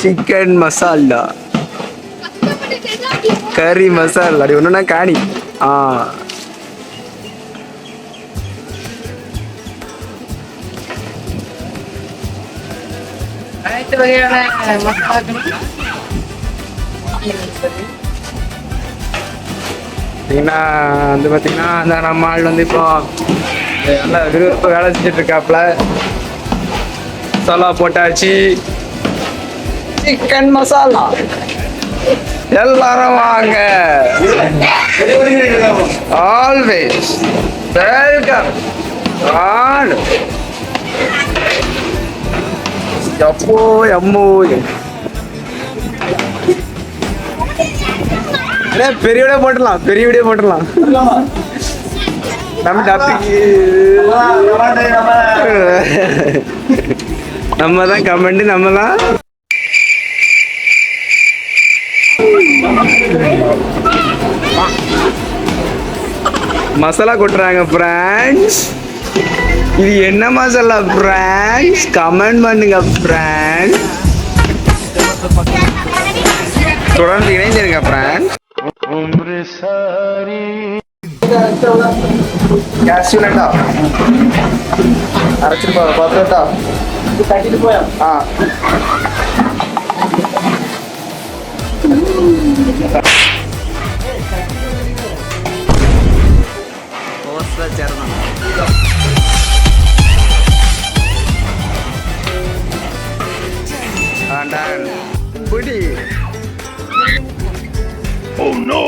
Chicken masala, கறி மசாலா, அப்படி ஒன்றுனா காணி. ஆ அனைத்து வகையான மசாலாக்களும் பார்த்தீங்கன்னா வந்து பார்த்தீங்கன்னா அந்த நம்ம ஆள் வந்து இப்போ நல்லா விறுவிறுப்பு வேலை செஞ்சுட்டு இருக்காப்புல. மசாலா போட்டாச்சு, சிக்கன் மசாலா. எல்லாரும் வாங்க, ஆல்வேஸ் வெல்கம். எப்போ எம்மோ பெரிய வீடியோ போட்டுடலாம், பெரிய வீடியோ போட்டுடலாம். நம்ம டாபிக் நம்ம தான் கமெண்ட், நம்ம தான் மசாலா கொட்டுறாங்க ஃப்ரெண்ட்ஸ். இது என்ன மசாலா ஃப்ரெண்ட்ஸ்? கமெண்ட் பண்ணுங்க ஃப்ரெண்ட்ஸ். தொடர்ந்து இணைஞ்சிருங்க ஃப்ரெண்ட்ஸ். கேஷ்யூ நட்டா அரைச்சிட்டு பார்த்துட்டா கட்டிட்டு போயா? ஆ புடி. Oh no.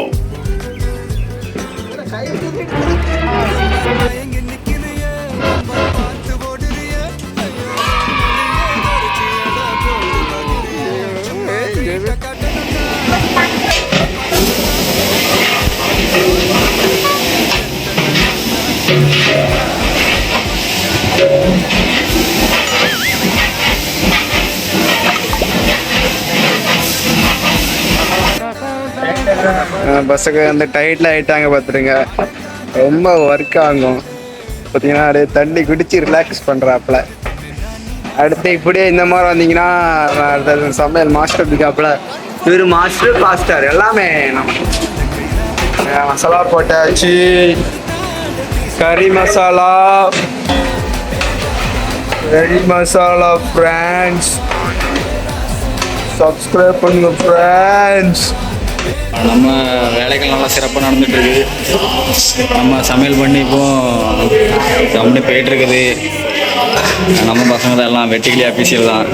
பஸ்ஸுக்கு அந்த டைட்டில் ஆகிட்டாங்க பார்த்துருங்க. ரொம்ப ஒர்க் ஆகும் பார்த்தீங்கன்னா. அப்படியே தண்ணி குடிச்சு ரிலாக்ஸ் பண்ணுறாப்புல. அடுத்து இப்படியே இந்த மாதிரி வந்தீங்கன்னா அடுத்த சமையல் மாஸ்டர் இருக்காப்புல. இவர் மாஸ்டர் பாஸ்டர் எல்லாமே. நம்ம மசாலா போட்டாச்சு, கறி மசாலா, கறி மசாலா ஃப்ரெண்ட்ஸ். சப்ஸ்கிரைப் பண்ணுங்க ஃப்ரெண்ட்ஸ். நம்ம வேலைகள் நல்லா சிறப்பாக நடந்துகிட்ருக்கு. நம்ம சமையல் பண்ணி இப்போ கம்பெனி போயிட்டுருக்குது. நம்ம பசங்க தான் எல்லாம் வெட்டிக்கிளி ஆஃபீஸில் தான்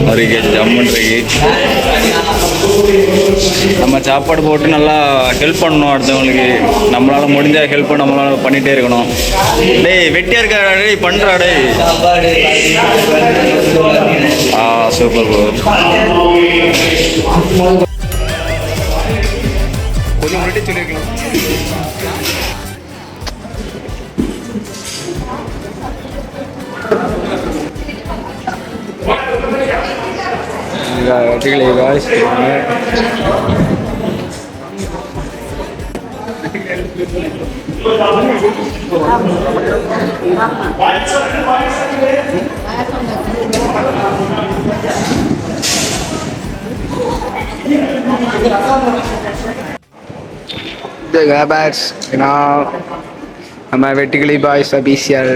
அவருக்கு ஜம்முன்ருக்கு. நம்ம சாப்பாடு போட்டு நல்லா ஹெல்ப் பண்ணணும் அடுத்தவங்களுக்கு. நம்மளால் முடிஞ்ச ஹெல்ப் நம்மளால் பண்ணிகிட்டே இருக்கணும். டேய் வெட்டியாக இருக்கா டேய், பண்ணுறா டேய். Super bro. கொஞ்சம் முன்னாடி சொல்லியிருக்கலாம். வெட்டிகளை வாசிப்பாங்க. நம்ம வெட்டிக்கிளி பாய்ஸ் அபிஷியல்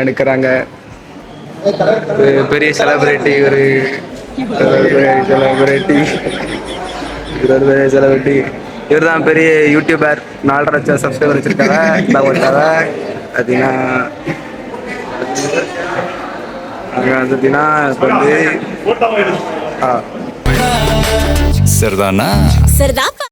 எடுக்கிறாங்க. பெரிய செலிபிரிட்டி, ஒரு செலிபிரிட்டி இவர் தான் பெரிய யூடியூபர். 4.5 லட்சம் சப்ஸ்கிரைபர் வச்சிருக்காங்க. பார்த்தீங்கன்னா அங்கே வந்துட்டீங்கன்னா இப்போ வந்து சரிதானா?